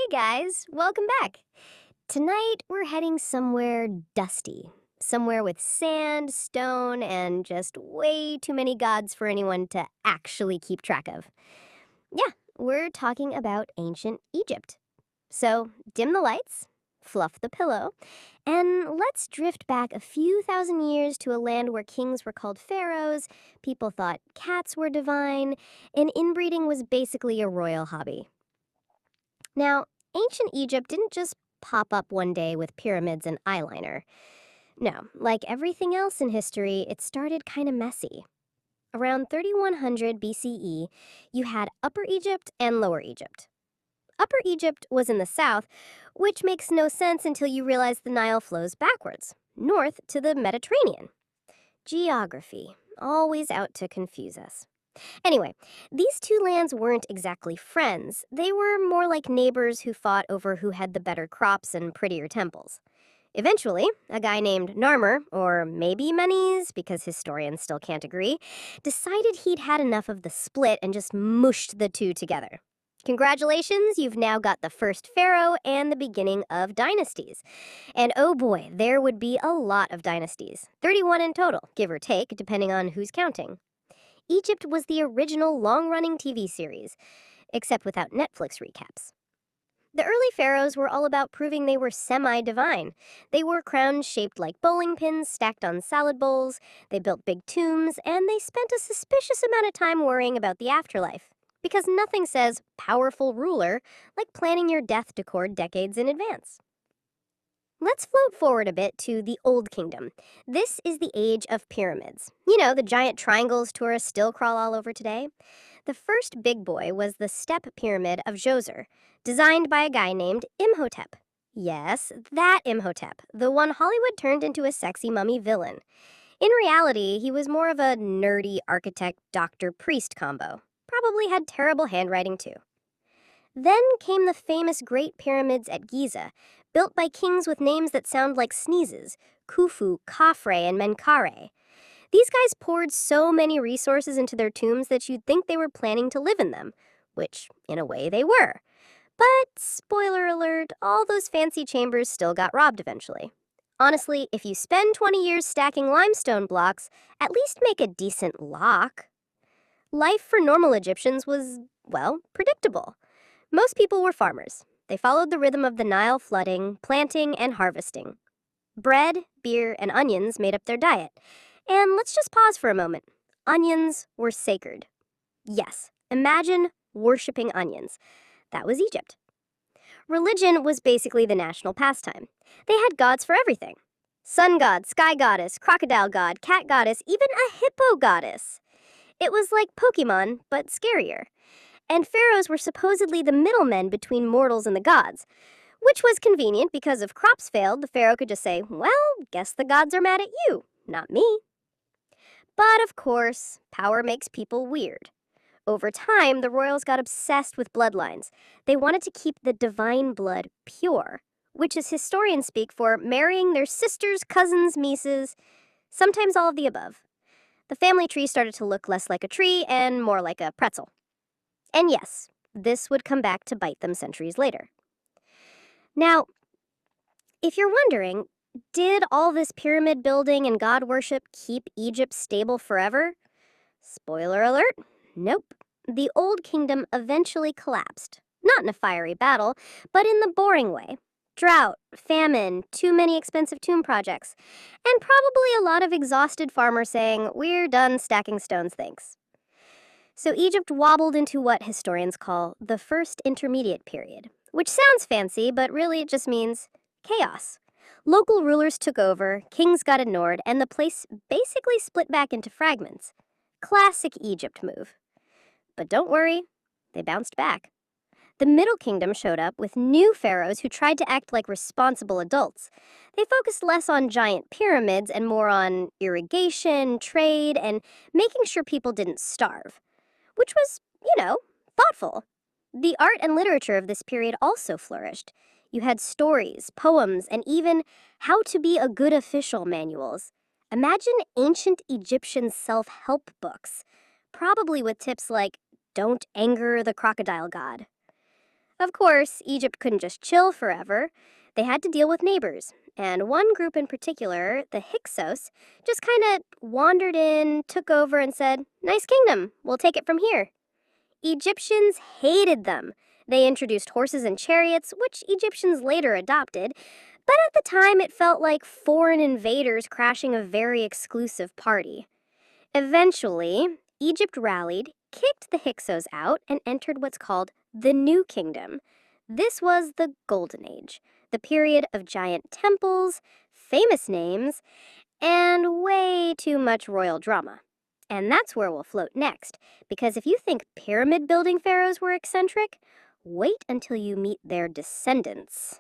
guys, welcome back. Tonight we're heading somewhere dusty, somewhere with sand, stone, and just way too many gods for anyone to actually keep track of. Yeah, we're talking about ancient Egypt. So dim the lights, fluff the pillow, and let's drift back a few thousand years to a land where kings were called pharaohs, people thought cats were divine, and inbreeding was basically a royal hobby. Now, ancient Egypt didn't just pop up one day with pyramids and eyeliner. No, like everything else in history, it started kind of messy. Around 3100 BCE, you had Upper Egypt and Lower Egypt. Upper Egypt was in the south, which makes no sense until you realize the Nile flows backwards, north to the Mediterranean. Geography, always out to confuse us. Anyway, these two lands weren't exactly friends. They were more like neighbors who fought over who had the better crops and prettier temples. Eventually, a guy named Narmer, or maybe Menes, because historians still can't agree, decided he'd had enough of the split and just mushed the two together. Congratulations, you've now got the first pharaoh and the beginning of dynasties. And oh boy, there would be a lot of dynasties. 31 in total, give or take, depending on who's counting. Egypt was the original long-running TV series, except without Netflix recaps. The early pharaohs were all about proving they were semi-divine. They wore crowns shaped like bowling pins stacked on salad bowls, they built big tombs, and they spent a suspicious amount of time worrying about the afterlife. Because nothing says powerful ruler like planning your death decor decades in advance. Let's float forward a bit to the Old Kingdom. This is the age of pyramids. You know, the giant triangles tourists still crawl all over today. The first big boy was the Step Pyramid of Djoser, designed by a guy named Imhotep. Yes, that Imhotep, the one Hollywood turned into a sexy mummy villain. In reality, he was more of a nerdy architect doctor priest combo. Probably had terrible handwriting too. Then came the famous Great Pyramids at Giza, built by kings with names that sound like sneezes: Khufu, Khafre, and Menkaure. These guys poured so many resources into their tombs that you'd think they were planning to live in them, which, in a way, they were. But, spoiler alert, all those fancy chambers still got robbed eventually. Honestly, if you spend 20 years stacking limestone blocks, at least make a decent lock. Life for normal Egyptians was, well, predictable. Most people were farmers. They followed the rhythm of the Nile flooding, planting, and harvesting. Bread, beer, and onions made up their diet. And let's just pause for a moment. Onions were sacred. Yes, imagine worshipping onions. That was Egypt. Religion was basically the national pastime. They had gods for everything. Sun god, sky goddess, crocodile god, cat goddess, even a hippo goddess. It was like Pokemon, but scarier. And pharaohs were supposedly the middlemen between mortals and the gods, which was convenient because if crops failed, the pharaoh could just say, well, guess the gods are mad at you, not me. But of course, power makes people weird. Over time, the royals got obsessed with bloodlines. They wanted to keep the divine blood pure, which is historians speak for marrying their sisters, cousins, nieces, sometimes all of the above. The family tree started to look less like a tree and more like a pretzel. And yes, this would come back to bite them centuries later. Now, if you're wondering, did all this pyramid building and god worship keep Egypt stable forever? Spoiler alert, nope. The Old Kingdom eventually collapsed. Not in a fiery battle, but in the boring way. Drought, famine, too many expensive tomb projects, and probably a lot of exhausted farmers saying, we're done stacking stones, thanks. So Egypt wobbled into what historians call the First Intermediate Period, which sounds fancy, but really it just means chaos. Local rulers took over, kings got ignored, and the place basically split back into fragments. Classic Egypt move. But don't worry, they bounced back. The Middle Kingdom showed up with new pharaohs who tried to act like responsible adults. They focused less on giant pyramids and more on irrigation, trade, and making sure people didn't starve. Which was, thoughtful. The art and literature of this period also flourished. You had stories, poems, and even how to be a good official manuals. Imagine ancient Egyptian self-help books, probably with tips like, don't anger the crocodile god. Of course, Egypt couldn't just chill forever. They had to deal with neighbors, and one group in particular, the Hyksos, just kind of wandered in, took over, and said, "Nice kingdom, we'll take it from here." Egyptians hated them. They introduced horses and chariots, which Egyptians later adopted, but at the time it felt like foreign invaders crashing a very exclusive party. Eventually, Egypt rallied, kicked the Hyksos out, and entered what's called the New Kingdom. This was the Golden Age, the period of giant temples, famous names, and way too much royal drama. And that's where we'll float next, because if you think pyramid building pharaohs were eccentric, wait until you meet their descendants.